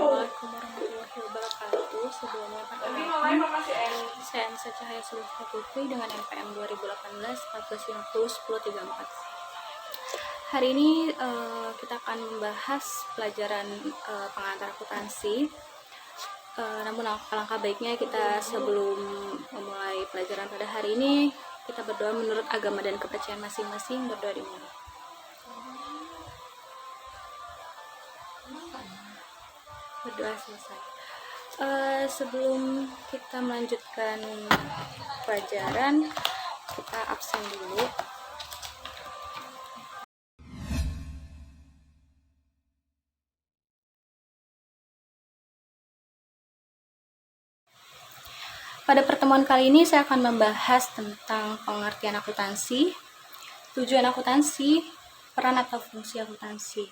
Assalamualaikum warahmatullahi wabarakatuh. Sebelumnya perkenalkan, saya Anissa Cahaya Sulistya Putri dengan NPM 2018 1450 1034. Hari ini kita akan membahas pelajaran pengantar akuntansi. Namun alangkah baiknya kita sebelum memulai pelajaran pada hari ini, kita berdoa menurut agama dan kepercayaan masing-masing. Berdoa dimulai. Berdoa selesai. Sebelum kita melanjutkan pelajaran, kita absen dulu. Pada pertemuan kali ini saya akan membahas tentang pengertian akuntansi, tujuan akuntansi, peran atau fungsi akuntansi.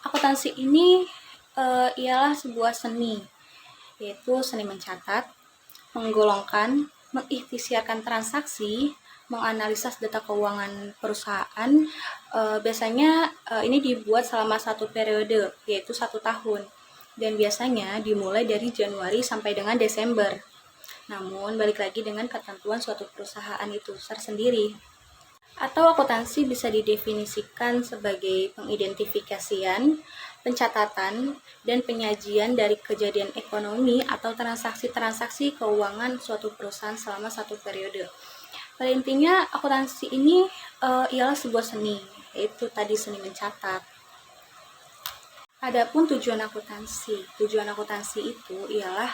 Akuntansi ini ialah sebuah seni, yaitu seni mencatat, menggolongkan, mengikhtiarkan transaksi, menganalisis data keuangan perusahaan. Biasanya ini dibuat selama satu periode, yaitu 1 tahun, dan biasanya dimulai dari Januari sampai dengan Desember. Namun balik lagi dengan ketentuan suatu perusahaan itu tersendiri. Atau akuntansi bisa didefinisikan sebagai pengidentifikasian, pencatatan, dan penyajian dari kejadian ekonomi atau transaksi-transaksi keuangan suatu perusahaan selama satu periode. Pada intinya, akuntansi ini ialah sebuah seni, yaitu tadi seni mencatat. Adapun tujuan akuntansi itu ialah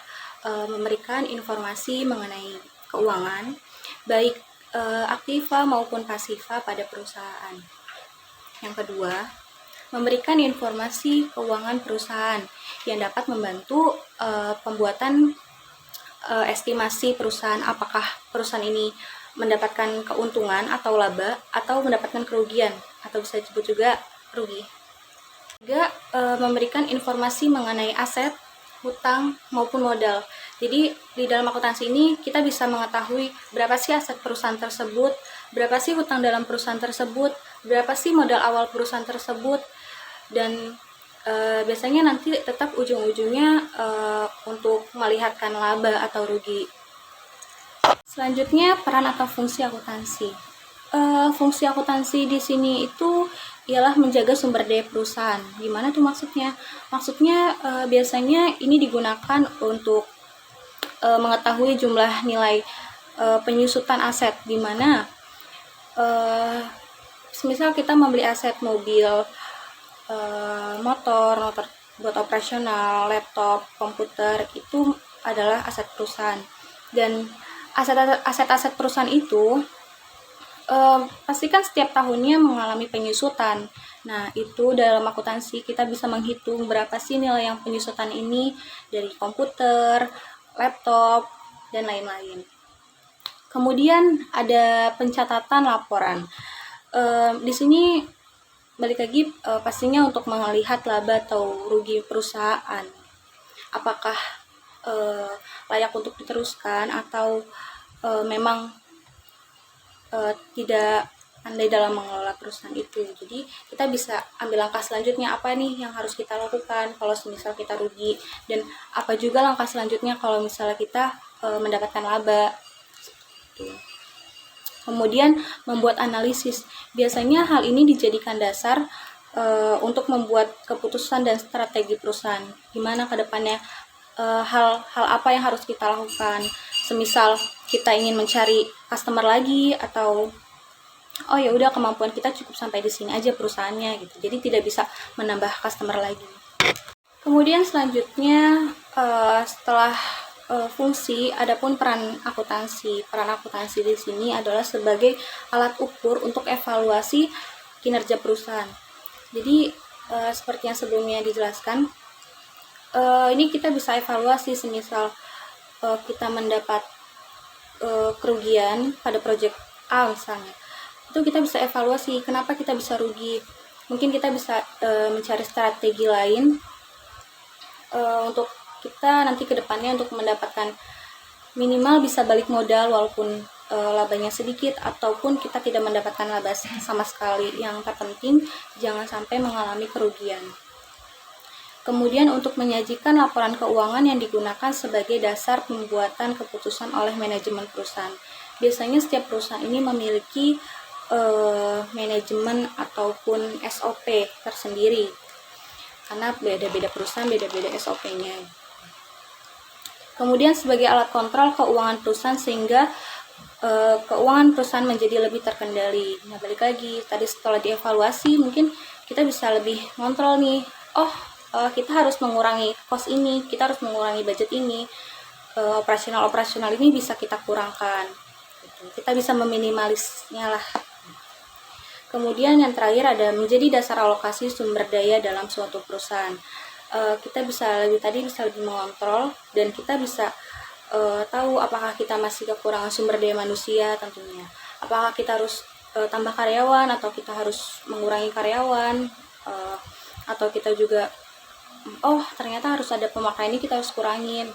memberikan informasi mengenai keuangan, baik aktiva maupun pasiva pada perusahaan. Yang kedua, memberikan informasi keuangan perusahaan yang dapat membantu pembuatan estimasi perusahaan, apakah perusahaan ini mendapatkan keuntungan atau laba atau mendapatkan kerugian atau bisa disebut juga rugi. Juga memberikan informasi mengenai aset, hutang maupun modal. Jadi di dalam akuntansi ini kita bisa mengetahui berapa sih aset perusahaan tersebut, berapa sih hutang dalam perusahaan tersebut, berapa sih modal awal perusahaan tersebut, dan biasanya nanti tetap ujung-ujungnya untuk melihatkan laba atau rugi. Selanjutnya, peran atau fungsi akuntansi. Fungsi akuntansi di sini itu ialah menjaga sumber daya perusahaan. Gimana tuh maksudnya? Maksudnya biasanya ini digunakan untuk mengetahui jumlah nilai penyusutan aset, di mana semisal kita membeli aset mobil, motor buat operasional, laptop, komputer, itu adalah aset perusahaan. Dan aset-aset perusahaan itu pastikan setiap tahunnya mengalami penyusutan. Nah, itu dalam akuntansi kita bisa menghitung berapa sih nilai yang penyusutan ini dari komputer, laptop, dan lain-lain. Kemudian ada pencatatan laporan. Di sini balik lagi pastinya untuk melihat laba atau rugi perusahaan. Apakah layak untuk diteruskan atau memang tidak pandai dalam mengelola perusahaan itu. Jadi kita bisa ambil langkah selanjutnya, apa nih yang harus kita lakukan kalau misal kita rugi, dan apa juga langkah selanjutnya kalau misalnya kita mendapatkan laba. Kemudian membuat analisis. Biasanya hal ini dijadikan dasar untuk membuat keputusan dan strategi perusahaan. Gimana ke depannya, hal apa yang harus kita lakukan. Semisal kita ingin mencari customer lagi, atau oh ya udah kemampuan kita cukup sampai di sini aja perusahaannya gitu. Jadi tidak bisa menambah customer lagi. Kemudian selanjutnya setelah fungsi, adapun peran akuntansi. Peran akuntansi di sini adalah sebagai alat ukur untuk evaluasi kinerja perusahaan. Jadi seperti yang sebelumnya dijelaskan, ini kita bisa evaluasi semisal kita mendapat kerugian pada proyek A misalnya. Itu kita bisa evaluasi kenapa kita bisa rugi. Mungkin kita bisa mencari strategi lain untuk kita nanti ke depannya untuk mendapatkan minimal bisa balik modal walaupun labanya sedikit, ataupun kita tidak mendapatkan laba sama sekali. Yang terpenting jangan sampai mengalami kerugian. Kemudian untuk menyajikan laporan keuangan yang digunakan sebagai dasar pembuatan keputusan oleh manajemen perusahaan. Biasanya setiap perusahaan ini memiliki manajemen ataupun SOP tersendiri. Karena beda-beda perusahaan, beda-beda SOP-nya. Kemudian sebagai alat kontrol keuangan perusahaan sehingga keuangan perusahaan menjadi lebih terkendali. Nah, balik lagi, tadi setelah dievaluasi mungkin kita bisa lebih kontrol nih. Kita harus mengurangi cost ini, kita harus mengurangi budget ini. Operasional ini bisa kita kurangkan. Kita bisa meminimalisnya lah. Kemudian yang terakhir ada menjadi dasar alokasi sumber daya dalam suatu perusahaan. Kita bisa lebih mengontrol dan kita bisa tahu apakah kita masih kekurangan sumber daya manusia tentunya. Apakah kita harus tambah karyawan atau kita harus mengurangi karyawan, atau kita juga ternyata harus ada pemakaian ini kita harus kurangin.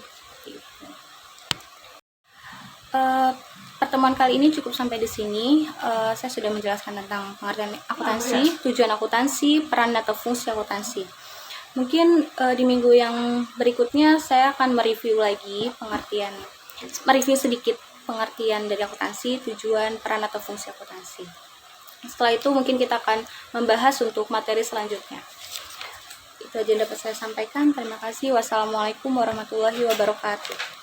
Pertemuan kali ini cukup sampai di sini. Saya sudah menjelaskan tentang pengertian akuntansi, tujuan akuntansi, peran atau fungsi akuntansi. Mungkin di minggu yang berikutnya saya akan mereview sedikit pengertian dari akuntansi, tujuan, peran atau fungsi akuntansi. Setelah itu mungkin kita akan membahas untuk materi selanjutnya. Itu aja yang dapat saya sampaikan. Terima kasih. Wassalamualaikum warahmatullahi wabarakatuh.